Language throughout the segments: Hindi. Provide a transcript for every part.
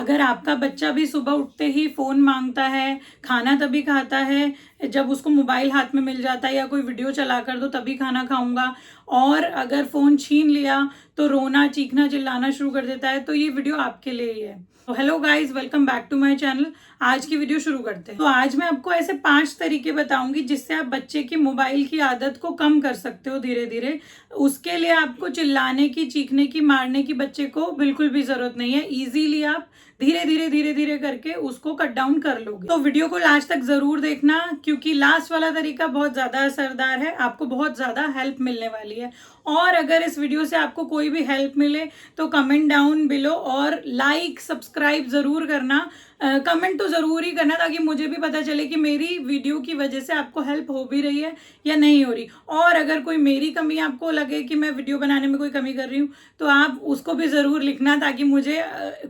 अगर आपका बच्चा भी सुबह उठते ही फोन मांगता है, खाना तभी खाता है जब उसको मोबाइल हाथ में मिल जाता है, या कोई वीडियो चला कर दो तभी खाना खाऊंगा, और अगर फोन छीन लिया तो रोना चीखना चिल्लाना शुरू कर देता है, तो ये वीडियो आपके लिए ही है। तो hello guys, welcome back to my channel. आज की वीडियो शुरू करते हैं। तो आज मैं आपको ऐसे 5 तरीके बताऊंगी जिससे आप बच्चे की मोबाइल की आदत को कम कर सकते हो धीरे धीरे। उसके लिए आपको चिल्लाने की, चीखने की, मारने की बच्चे को बिल्कुल भी जरूरत नहीं है। इजीली आप धीरे धीरे करके उसको कट डाउन कर लोगे। तो वीडियो को लास्ट तक जरूर देखना, क्योंकि लास्ट वाला तरीका बहुत ज्यादा असरदार है, आपको बहुत ज्यादा हेल्प मिलने वाली है। और अगर इस वीडियो से आपको कोई भी हेल्प मिले तो कमेंट डाउन बिलो और लाइक सब्सक्राइब जरूर करना। कमेंट तो जरूर ही करना, ताकि मुझे भी पता चले कि मेरी वीडियो की वजह से आपको हेल्प हो भी रही है या नहीं हो रही। और अगर कोई मेरी कमी आपको लगे कि मैं वीडियो बनाने में कोई कमी कर रही हूँ, तो आप उसको भी जरूर लिखना, ताकि मुझे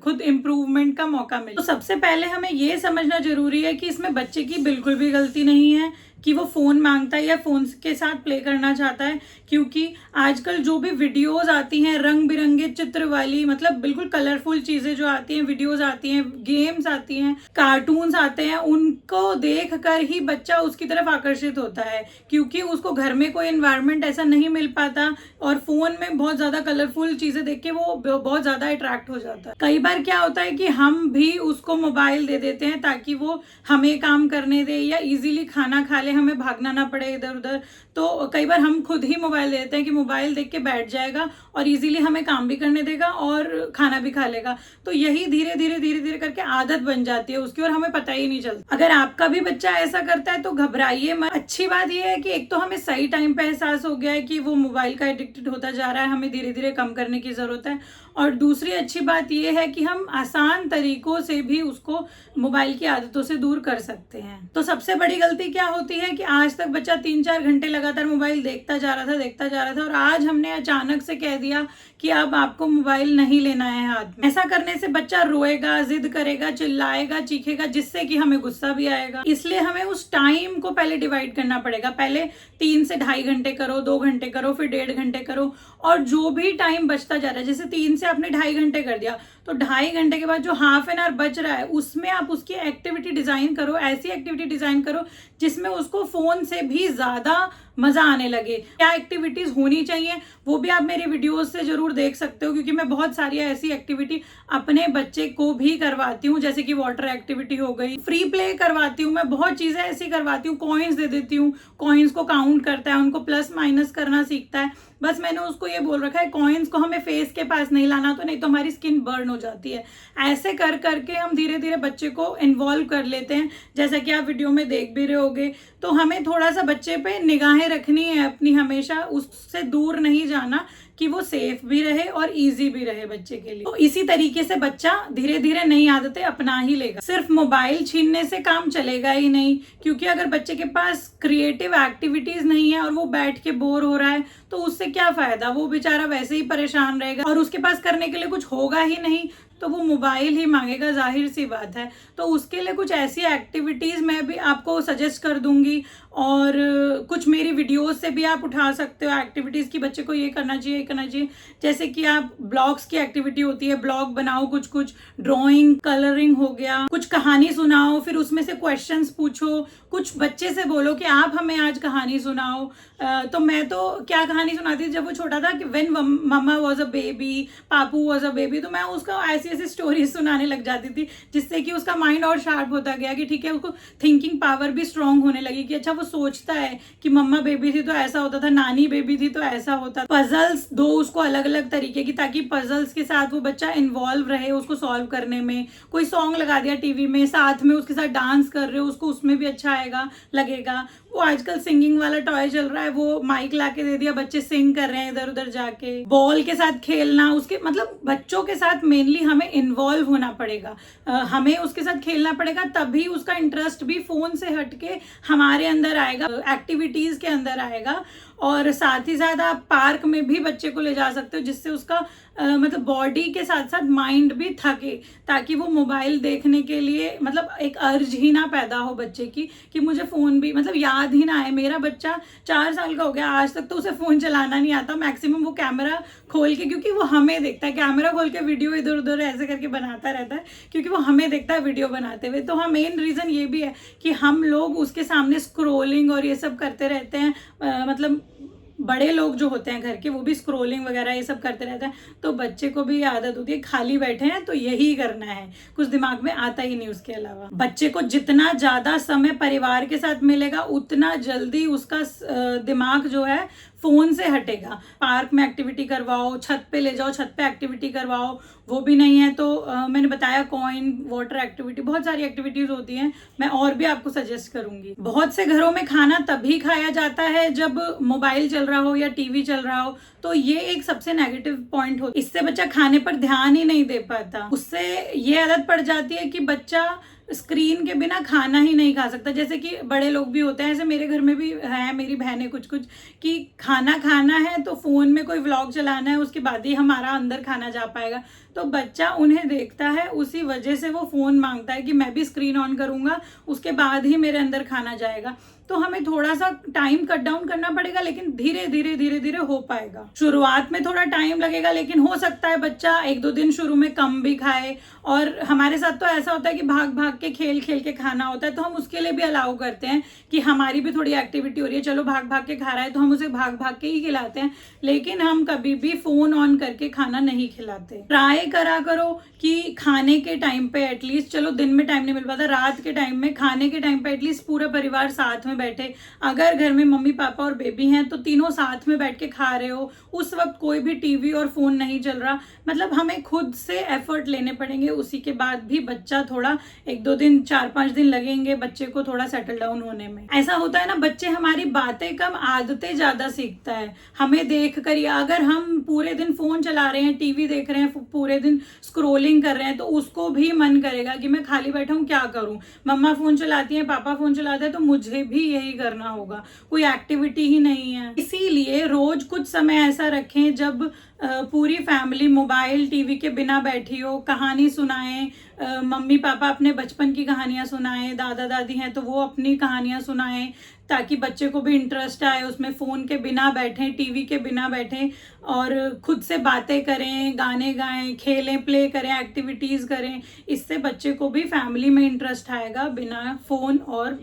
खुद इम्प्रूवमेंट का मौका मिले। तो सबसे पहले हमें ये समझना जरूरी है कि इसमें बच्चे की बिल्कुल भी गलती नहीं है कि वो फोन मांगता है या फोन के साथ प्ले करना चाहता है, क्योंकि आजकल जो भी वीडियोस आती हैं रंग बिरंगे चित्र वाली, मतलब बिल्कुल कलरफुल चीजें जो आती हैं, वीडियोस आती हैं, गेम्स आती हैं, कार्टून्स आते हैं, उनको देख कर ही बच्चा उसकी तरफ आकर्षित होता है, क्योंकि उसको घर में कोई एनवायरनमेंट ऐसा नहीं मिल पाता, और फोन में बहुत ज्यादा कलरफुल चीजें देख के वो बहुत ज्यादा अट्रैक्ट हो जाता है। कई बार क्या होता है कि हम भी उसको मोबाइल दे देते हैं ताकि वो हमें काम करने दे, या इजीली खाना खा ले, हमें भागना ना पड़े इधर उधर। तो कई बार हम खुद ही मोबाइल देते हैं कि मोबाइल देख के बैठ जाएगा और इजीली हमें काम भी करने देगा और खाना भी खा लेगा। तो यही धीरे धीरे करके आदत बन जाती है उसकी, और हमें पता ही नहीं चलता। अगर आपका भी बच्चा ऐसा करता है तो घबराइए मत। अच्छी बात यह है कि एक तो हमें सही टाइम पे एहसास हो गया है कि वो मोबाइल का एडिक्टेड होता जा रहा है, हमें धीरे धीरे कम करने की जरूरत है। और दूसरी अच्छी बात यह है कि हम आसान तरीकों से भी उसको मोबाइल की आदतों से दूर कर सकते हैं। तो सबसे बड़ी गलती क्या होती है कि आज तक बच्चा 3-4 घंटे लगातार मोबाइल देखता जा रहा था, और आज हमने अचानक से कह दिया कि अब आपको मोबाइल नहीं लेना है हाथ में। ऐसा करने से बच्चा रोएगा, जिद करेगा, चिल्लाएगा, चीखेगा, जिससे कि हमें गुस्सा भी आएगा। इसलिए हमें उस टाइम को पहले डिवाइड करना पड़ेगा। पहले 3 से 2.5 घंटे करो, 2 घंटे करो, फिर 1.5 घंटे करो, और जो भी टाइम बचता जा रहा है, जैसे 3 से आपने 2.5 घंटे कर दिया, तो 2.5 घंटे के बाद जो हाफ एन आवर बच रहा है उसमें आप उसकी एक्टिविटी डिजाइन करो, ऐसी एक्टिविटी डिजाइन करो जिसमें उसको फोन से भी ज्यादा मजा आने लगे। क्या एक्टिविटीज होनी चाहिए वो भी आप मेरे वीडियोस से जरूर देख सकते हो, क्योंकि मैं बहुत सारी ऐसी एक्टिविटी अपने बच्चे को भी करवाती हूँ, जैसे कि वाटर एक्टिविटी हो गई, फ्री प्ले करवाती हूँ, मैं बहुत चीजें ऐसी करवाती हूँ, कॉइन्स दे देती हूँ, कॉइन्स को काउंट करता है, उनको प्लस माइनस करना सीखता है। बस मैंने उसको ये बोल रखा है कॉइन्स को हमें फेस के पास नहीं लाना, तो नहीं तो हमारी स्किन बर्न हो जाती है। ऐसे कर करके हम धीरे धीरे बच्चे को इन्वॉल्व कर लेते हैं, जैसा कि आप वीडियो में देख भी रहे होगे। तो हमें थोड़ा सा बच्चे पे निगाहें रखनी है अपनी, हमेशा उससे दूर नहीं जाना, कि वो सेफ भी रहे और इजी भी रहे बच्चे के लिए। तो इसी तरीके से बच्चा धीरे धीरे नई आदतें अपना ही लेगा। सिर्फ मोबाइल छीनने से काम चलेगा ही नहीं, क्योंकि अगर बच्चे के पास क्रिएटिव एक्टिविटीज नहीं है और वो बैठ के बोर हो रहा है, तो उससे क्या फायदा। वो बेचारा वैसे ही परेशान रहेगा और उसके पास करने के लिए कुछ होगा ही नहीं, तो वो मोबाइल ही मांगेगा, जाहिर सी बात है। तो उसके लिए कुछ ऐसी एक्टिविटीज मैं भी आपको सजेस्ट कर दूंगी, और कुछ मेरी वीडियोस से भी आप उठा सकते हो एक्टिविटीज की बच्चे को ये करना चाहिए, करना चाहिए। जैसे कि आप ब्लॉग्स की एक्टिविटी होती है, ब्लॉग बनाओ, कुछ ड्राइंग, कलरिंग हो गया, कुछ कहानी सुनाओ, फिर उसमें से क्वेश्चंस पूछो, कुछ बच्चे से बोलो कि आप हमें आज कहानी सुनाओ। तो मैं तो क्या कहानी सुनाती थी जब वो छोटा था, कि when mama was a baby, Papu was a baby, तो मैं उसको ऐसी ऐसी स्टोरी सुनाने लग जाती थी, जिससे कि उसका माइंड और शार्प होता गया, कि ठीक है, उसको थिंकिंग पावर भी स्ट्रांग होने लगी, कि अच्छा वो सोचता है कि मम्मा बेबी थी तो ऐसा होता था, नानी बेबी थी तो ऐसा होता। पजल्स दो उसको अलग अलग तरीके की, ताकि पजल्स के साथ वो बच्चा इन्वॉल्व रहे उसको सॉल्व करने में। कोई सॉन्ग लगा दिया टीवी में, साथ में उसके साथ डांस कर रहे हो, उसको उसमें भी अच्छा आएगा, लगेगा। वो आजकल सिंगिंग वाला टॉय चल रहा है, वो माइक लाके दे दिया, बच्चे सिंग कर रहे हैं इधर उधर जाके। बॉल के साथ खेलना, उसके मतलब बच्चों के साथ मेनली हमें इन्वॉल्व होना पड़ेगा, हमें उसके साथ खेलना पड़ेगा, तभी उसका इंटरेस्ट भी फोन से हटके हमारे अंदर आएगा, एक्टिविटीज के अंदर आएगा। और साथ ही साथ आप पार्क में भी बच्चे को ले जा सकते हो, जिससे उसका मतलब बॉडी के साथ साथ माइंड भी थके, ताकि वो मोबाइल देखने के लिए मतलब एक अर्ज ही ना पैदा हो बच्चे की कि मुझे फ़ोन भी मतलब याद ही ना आए। मेरा बच्चा 4 साल का हो गया, आज तक तो उसे फ़ोन चलाना नहीं आता। मैक्सिमम वो कैमरा खोल के, क्योंकि वो हमें देखता है, कैमरा खोल के वीडियो इधर उधर ऐसे करके बनाता रहता है, क्योंकि वो हमें देखता है वीडियो बनाते हुए। तो हाँ, मेन रीज़न ये भी है कि हम लोग उसके सामने स्क्रोलिंग और ये सब करते रहते हैं। मतलब बड़े लोग जो होते हैं घर के, वो भी स्क्रोलिंग वगैरह ये सब करते रहते हैं, तो बच्चे को भी आदत होती है खाली बैठे हैं तो यही करना है, कुछ दिमाग में आता ही नहीं उसके अलावा। बच्चे को जितना ज्यादा समय परिवार के साथ मिलेगा उतना जल्दी उसका दिमाग जो है फोन से हटेगा। पार्क में एक्टिविटी करवाओ, छत पे ले जाओ, छत पे एक्टिविटी करवाओ, वो भी नहीं है तो मैंने बताया कॉइन वाटर एक्टिविटी, बहुत सारी एक्टिविटीज होती हैं, मैं और भी आपको सजेस्ट करूंगी। बहुत से घरों में खाना तभी खाया जाता है जब मोबाइल चल रहा हो या टीवी चल रहा हो, तो ये एक सबसे नेगेटिव पॉइंट हो। इससे बच्चा खाने पर ध्यान ही नहीं दे पाता, उससे ये आदत पड़ जाती है कि बच्चा स्क्रीन के बिना खाना ही नहीं खा सकता। जैसे कि बड़े लोग भी होते हैं, ऐसे मेरे घर में भी है, मेरी बहनें कुछ कि खाना खाना है तो फोन में कोई व्लॉग चलाना है, उसके बाद ही हमारा अंदर खाना जा पाएगा। तो बच्चा उन्हें देखता है, उसी वजह से वो फोन मांगता है कि मैं भी स्क्रीन ऑन करूंगा, उसके बाद ही मेरे अंदर खाना जाएगा। तो हमें थोड़ा सा टाइम कट डाउन करना पड़ेगा, लेकिन धीरे धीरे हो पाएगा। शुरुआत में थोड़ा टाइम लगेगा, लेकिन हो सकता है बच्चा 1-2 दिन शुरू में कम भी खाए। और हमारे साथ तो ऐसा होता है कि भाग भाग के खेल के खाना होता है, तो हम उसके लिए भी अलाउ करते हैं कि हमारी भी थोड़ी एक्टिविटी हो रही है, चलो भाग भाग के खा रहा है तो हम उसे भाग भाग के ही खिलाते हैं, लेकिन हम कभी भी फोन ऑन करके खाना नहीं खिलाते। ट्राई करा करो कि खाने के टाइम पे एटलीस्ट, चलो दिन में टाइम नहीं मिल पाता, रात के टाइम में, खाने के टाइम पे एटलीस्ट पूरा परिवार साथ में बैठे। अगर घर में मम्मी पापा और बेबी हैं तो तीनों साथ में बैठ के खा रहे हो, उस वक्त कोई भी टीवी और फोन नहीं चल रहा। मतलब हमें खुद से एफर्ट लेने पड़ेंगे, उसी के बाद भी बच्चा थोड़ा 1-2 दिन 4-5 दिन लगेंगे बच्चे को थोड़ा सेटल डाउन होने में। ऐसा होता है ना, बच्चे हमारी बातें कम आदतें ज्यादा सीखता है हमें देख कर ही। अगर हम पूरे दिन फोन चला रहे हैं, टीवी देख रहे हैं, पूरे दिन स्क्रोलिंग कर रहे हैं, तो उसको भी मन करेगा कि मैं खाली बैठा हूं क्या करूं, मम्मा फोन चलाती है, पापा फोन चलाते हैं, तो मुझे भी यही करना होगा, कोई एक्टिविटी ही नहीं है। इसीलिए रोज कुछ समय ऐसा रखें जब पूरी फैमिली मोबाइल टीवी के बिना बैठी हो, कहानी सुनाएं, मम्मी पापा अपने बचपन की कहानियां सुनाएं, दादा दादी हैं तो वो अपनी कहानियां सुनाएं, ताकि बच्चे को भी इंटरेस्ट आए उसमें। फोन के बिना बैठें, टीवी के बिना बैठें और खुद से बातें करें, गाने गाएं, खेलें, प्ले करें, एक्टिविटीज करें। इससे बच्चे को भी फैमिली में इंटरेस्ट आएगा बिना फोन और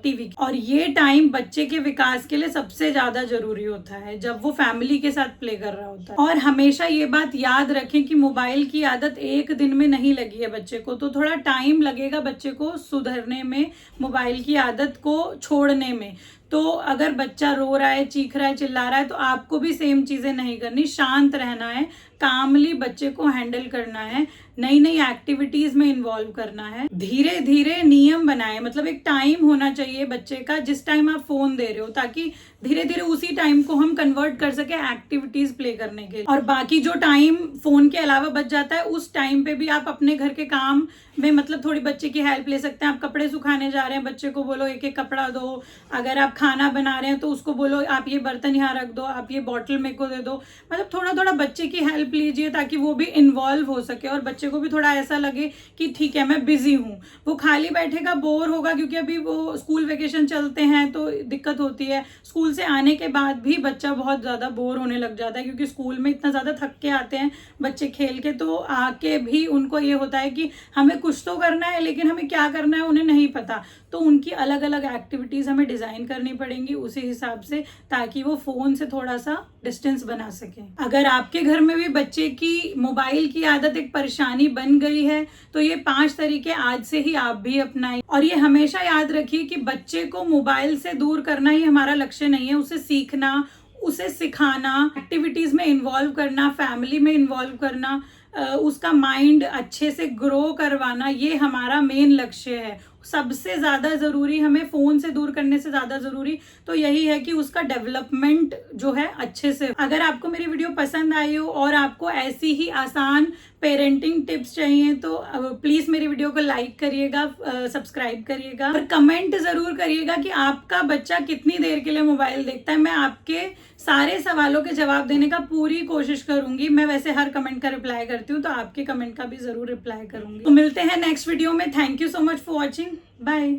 टीवी। और ये टाइम बच्चे के विकास के लिए सबसे ज्यादा जरूरी होता है, जब वो फैमिली के साथ प्ले कर रहा होता है। और हमेशा ये बात याद रखें कि मोबाइल की आदत एक दिन में नहीं लगी है बच्चे को, तो थोड़ा टाइम लगेगा बच्चे को सुधरने में, मोबाइल की आदत को छोड़ने में। तो अगर बच्चा रो रहा है, चीख रहा है, चिल्ला रहा है, तो आपको भी सेम चीजें नहीं करनी, शांत रहना है, कामली बच्चे को हैंडल करना है, नई नई एक्टिविटीज में इन्वॉल्व करना है। धीरे धीरे नियम बनाए, मतलब एक टाइम होना चाहिए बच्चे का जिस टाइम आप फोन दे रहे हो, ताकि धीरे धीरे उसी टाइम को हम कन्वर्ट कर सके एक्टिविटीज प्ले करने के लिए। और बाकी जो टाइम फोन के अलावा बच जाता है, उस टाइम पे भी आप अपने घर के काम में मतलब थोड़ी बच्चे की हेल्प ले सकते हैं। आप कपड़े सुखाने जा रहे हैं, बच्चे को बोलो एक एक कपड़ा दो। अगर आप खाना बना रहे हैं तो उसको बोलो आप ये बर्तन यहाँ रख दो, आप ये बॉटल मेरे को दे दो। मतलब थोड़ा थोड़ा बच्चे की हेल्प लीजिए, ताकि वो भी इन्वॉल्व हो सके और बच्चे को भी थोड़ा ऐसा लगे कि ठीक है मैं बिजी हूँ। वो खाली बैठेगा, बोर होगा, क्योंकि अभी वो स्कूल वेकेशन चलते हैं तो दिक्कत होती है। स्कूल से आने के बाद भी बच्चा बहुत ज्यादा बोर होने लग जाता है, क्योंकि स्कूल में इतना ज्यादा थक के आते हैं बच्चे खेल के, तो आके भी उनको ये होता है कि हमें कुछ तो करना है, लेकिन हमें क्या करना है उन्हें नहीं पता। तो उनकी अलग अलग एक्टिविटीज हमें डिजाइन करनी पड़ेंगी उसी हिसाब से, ताकि वो फोन से थोड़ा सा डिस्टेंस बना सके। अगर आपके घर में भी बच्चे की मोबाइल की आदत एक परेशानी बन गई है, तो ये 5 तरीके आज से ही आप भी अपनाएं। और ये हमेशा याद रखिए कि बच्चे को मोबाइल से दूर करना ही हमारा लक्ष्य नहीं है, उसे सीखना, उसे सिखाना, एक्टिविटीज में इन्वॉल्व करना, फैमिली में इन्वॉल्व करना, उसका माइंड अच्छे से ग्रो करवाना, ये हमारा मेन लक्ष्य है। सबसे ज़्यादा ज़रूरी, हमें फ़ोन से दूर करने से ज़्यादा ज़रूरी तो यही है कि उसका डेवलपमेंट जो है अच्छे से। अगर आपको मेरी वीडियो पसंद आई हो और आपको ऐसी ही आसान पेरेंटिंग टिप्स चाहिए तो प्लीज़ मेरी वीडियो को लाइक करिएगा, सब्सक्राइब करिएगा और कमेंट ज़रूर करिएगा कि आपका बच्चा कितनी देर के लिए मोबाइल देखता है। मैं आपके सारे सवालों के जवाब देने का पूरी कोशिश करूंगी। मैं वैसे हर कमेंट का रिप्लाई करती हूँ, तो आपके कमेंट का भी ज़रूर रिप्लाई करूंगी। तो मिलते हैं नेक्स्ट वीडियो में। Thank you so much for watching. Bye.